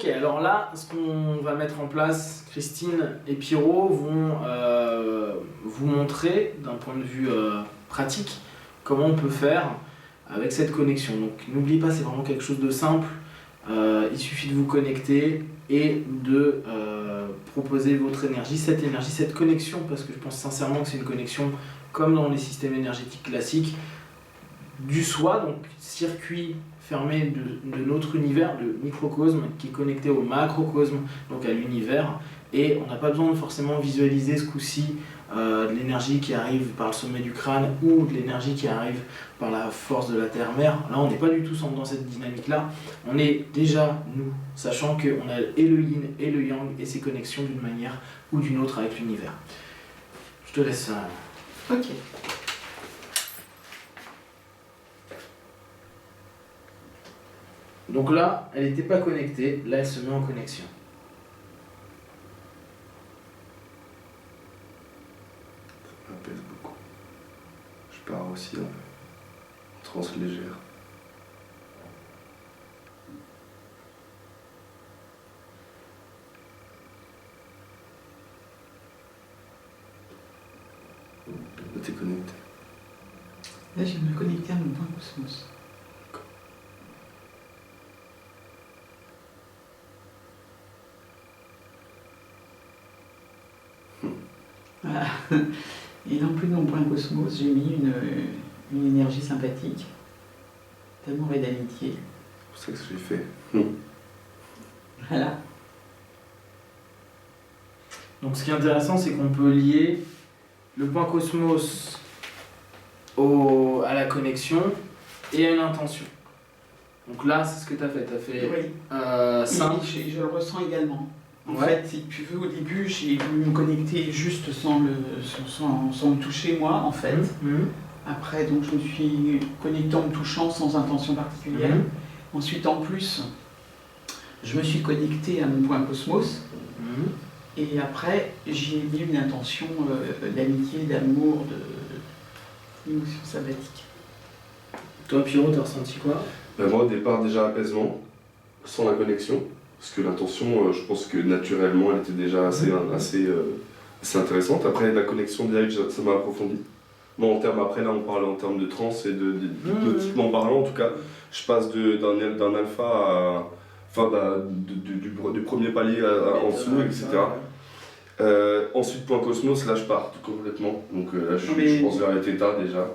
Ok, alors là, ce qu'on va mettre en place, Christine et Pierrot vont vous montrer d'un point de vue pratique comment on peut faire avec cette connexion. Donc n'oubliez pas, c'est vraiment quelque chose de simple. Il suffit de vous connecter et de proposer votre énergie, cette connexion, parce que je pense sincèrement que c'est une connexion comme dans les systèmes énergétiques classiques, du soi, donc circuit fermé de notre univers, le microcosme, qui est connecté au macrocosme, donc à l'univers, et on n'a pas besoin de forcément visualiser ce coup-ci de l'énergie qui arrive par le sommet du crâne ou de l'énergie qui arrive par la force de la terre-mère. Là, on n'est pas du tout dans cette dynamique-là. On est déjà, nous, sachant qu'on a et le yin et le yang et ces connexions d'une manière ou d'une autre avec l'univers. Je te laisse... Ok. Donc là, elle n'était pas connectée, là elle se met en connexion. Ça m'apaise beaucoup. Je pars aussi en transe légère. Là, t'es connecté. Là, je vais me connecter à mon point cosmos. Voilà. Et non plus de mon point cosmos, j'ai mis une énergie sympathique, d'amour et d'amitié. C'est pour ça que j'ai fait. Voilà. Donc ce qui est intéressant, c'est qu'on peut lier le point cosmos à la connexion et à une intention. Donc là, c'est ce que tu as fait. Tu as fait Oui. simple. Je le ressens également. En Ouais. fait, si tu veux, au début, j'ai voulu me connecter juste sans me toucher, moi, en fait. Après, donc, je me suis connectée en me touchant sans intention particulière. Ensuite, en plus, je me suis connectée à mon point cosmos. Et après, j'y ai mis une intention d'amitié, d'amour, d'émotion sympathique. Toi, Pierrot, t'as ressenti quoi? Moi, au départ, déjà apaisement, sans la connexion. Parce que l'intention, je pense que naturellement, elle était déjà assez intéressante. Après, la connexion directe, ça m'a approfondi. Bon, après, là, on parle en termes de transe et d'hypnotiquement parlant. En tout cas, je passe d'un alpha à... Enfin, du premier palier en dessous, etc. Ensuite, point cosmos, là, je pars complètement. Donc là, je pense vers les Theta, déjà.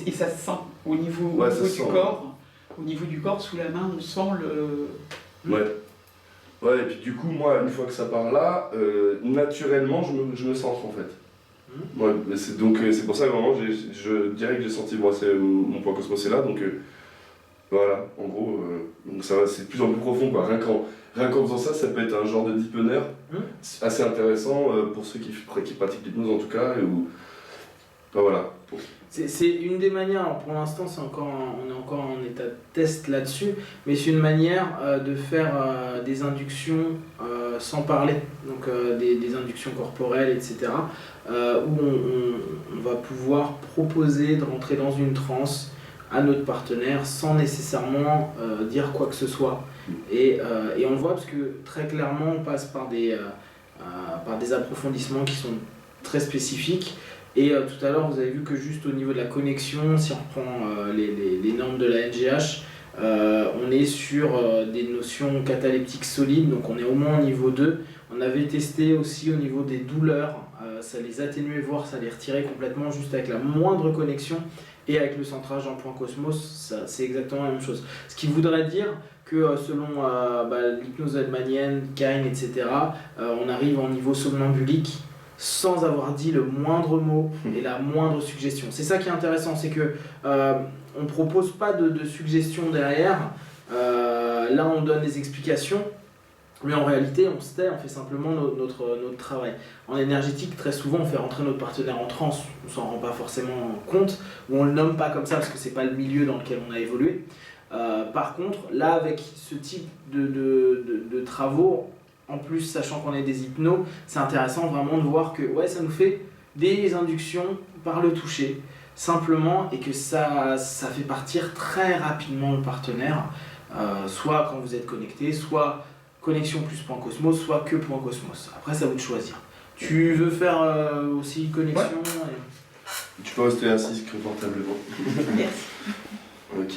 Et ça se sent au niveau, du corps. Au niveau du corps, sous la main, on sent le... Ouais, et puis du coup, moi, une fois que ça part là, naturellement, je me centre en fait. Ouais, c'est pour ça que vraiment, je dirais que j'ai senti, moi, mon point cosmos est là, donc voilà, en gros, donc ça va, c'est de plus en plus profond, quoi. Rien qu'en faisant ça, ça peut être un genre de deepener assez intéressant pour ceux qui pratiquent l'hypnose en tout cas, ben voilà. C'est une des manières, alors pour l'instant on est encore en état de test là-dessus, mais c'est une manière de faire des inductions sans parler, donc des inductions corporelles, etc. Où on va pouvoir proposer de rentrer dans une transe à notre partenaire sans nécessairement dire quoi que ce soit. Et on le voit parce que très clairement on passe par des approfondissements qui sont très spécifiques. Et tout à l'heure, vous avez vu que juste au niveau de la connexion, si on reprend les normes de la NGH, on est sur des notions cataleptiques solides, donc on est au moins au niveau 2. On avait testé aussi au niveau des douleurs, ça les atténuait, voire ça les retirait complètement juste avec la moindre connexion. Et avec le centrage en point cosmos, c'est exactement la même chose. Ce qui voudrait dire que selon l'hypnose hahnemannienne, Kine, etc., on arrive en niveau somnambulique, sans avoir dit le moindre mot et la moindre suggestion. C'est ça qui est intéressant, c'est que on propose pas de suggestion derrière. Là, on donne des explications, mais en réalité, on se tait, on fait simplement notre travail. En énergétique, très souvent, on fait rentrer notre partenaire en transe, on s'en rend pas forcément compte, ou on le nomme pas comme ça parce que c'est pas le milieu dans lequel on a évolué. Par contre, là, avec ce type de travaux, en plus, sachant qu'on est des hypnos, c'est intéressant vraiment de voir que ça nous fait des inductions par le toucher, simplement, et que ça fait partir très rapidement le partenaire, soit quand vous êtes connecté, soit connexion plus point cosmos, soit que point cosmos. Après, c'est à vous de choisir. Tu veux faire aussi connexion Tu peux rester assis confortablement. Merci. Ok.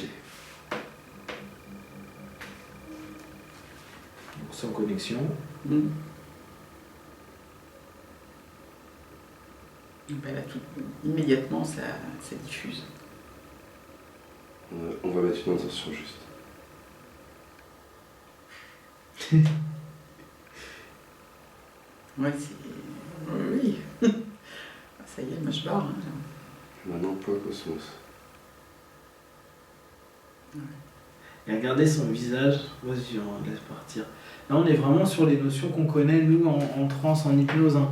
Sans connexion. Ben là, immédiatement, ça diffuse. On va mettre une intention juste. Ouais, c'est... Oui. Ça y est, moi je barre. Hein. Maintenant, point cosmos. Et regardez son visage. Vas-y, on laisse partir. Là, on est vraiment sur les notions qu'on connaît, nous, en transe, en hypnose. Hein.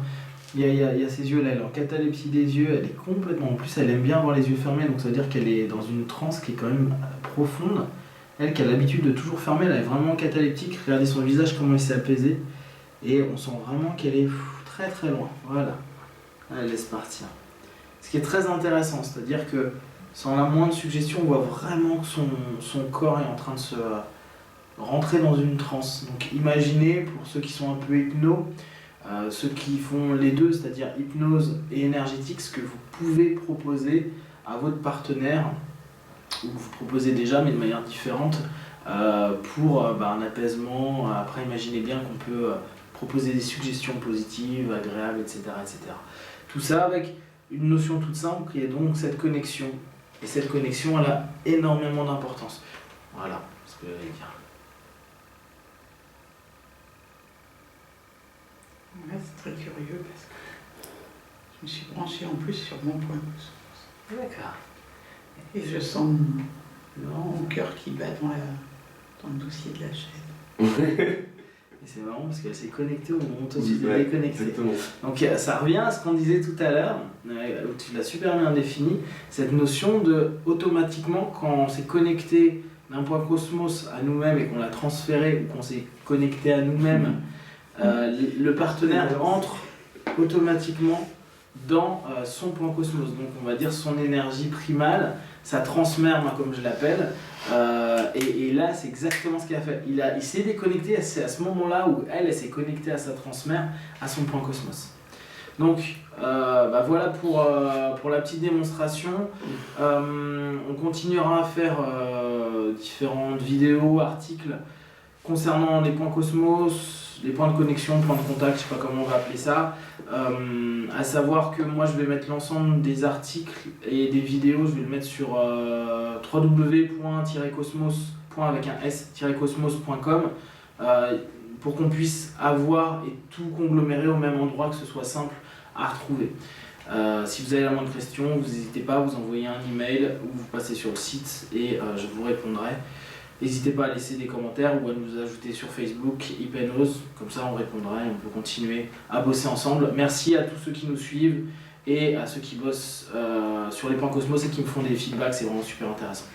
Il y a ses yeux là, elle est en catalepsie des yeux, elle est complètement... En plus, elle aime bien avoir les yeux fermés, donc ça veut dire qu'elle est dans une transe qui est quand même profonde. Elle qui a l'habitude de toujours fermer, elle est vraiment cataleptique. Regardez son visage, comment il s'est apaisé. Et on sent vraiment qu'elle est très très loin. Voilà. Elle laisse partir. Ce qui est très intéressant, c'est-à-dire que sans la moindre suggestion, on voit vraiment que son corps est en train de se rentrer dans une transe. Donc imaginez, pour ceux qui sont un peu hypno, ceux qui font les deux, c'est-à-dire hypnose et énergétique, ce que vous pouvez proposer à votre partenaire, ou vous proposez déjà mais de manière différente, pour un apaisement. Après, imaginez bien qu'on peut proposer des suggestions positives, agréables, etc., etc. Tout ça avec une notion toute simple qui est donc cette connexion. Et cette connexion, elle a énormément d'importance. Voilà ce que j'allais dire. Ouais, c'est très curieux parce que je me suis branchée en plus sur mon point cosmos. D'accord. Et je sens mon cœur qui bat dans le dossier de la chaîne. Et c'est marrant parce qu'elle s'est connectée au moment où toi tu t'es déconnecté. Exactement. Donc ça revient à ce qu'on disait tout à l'heure, où tu l'as super bien défini, cette notion de automatiquement quand on s'est connecté d'un point cosmos à nous-mêmes et qu'on l'a transféré ou qu'on s'est connecté à nous-mêmes, le partenaire entre automatiquement dans son point cosmos, donc on va dire son énergie primale, sa transmère, comme je l'appelle, et là c'est exactement ce qu'il a fait. Il s'est déconnecté, c'est à ce moment-là où elle s'est connectée à sa transmère, à son point cosmos. Donc voilà pour la petite démonstration. On continuera à faire différentes vidéos, articles concernant les points cosmos, les points de connexion, points de contact, je sais pas comment on va appeler ça. À savoir que moi je vais mettre l'ensemble des articles et des vidéos, je vais le mettre sur www.cosmos.com pour qu'on puisse avoir et tout conglomérer au même endroit, que ce soit simple à retrouver. Si vous avez la moindre question, vous n'hésitez pas à vous envoyer un email ou vous passez sur le site et je vous répondrai. N'hésitez pas à laisser des commentaires ou à nous ajouter sur Facebook, Hypnose, comme ça on répondra et on peut continuer à bosser ensemble. Merci à tous ceux qui nous suivent et à ceux qui bossent sur les points cosmos et qui me font des feedbacks, c'est vraiment super intéressant.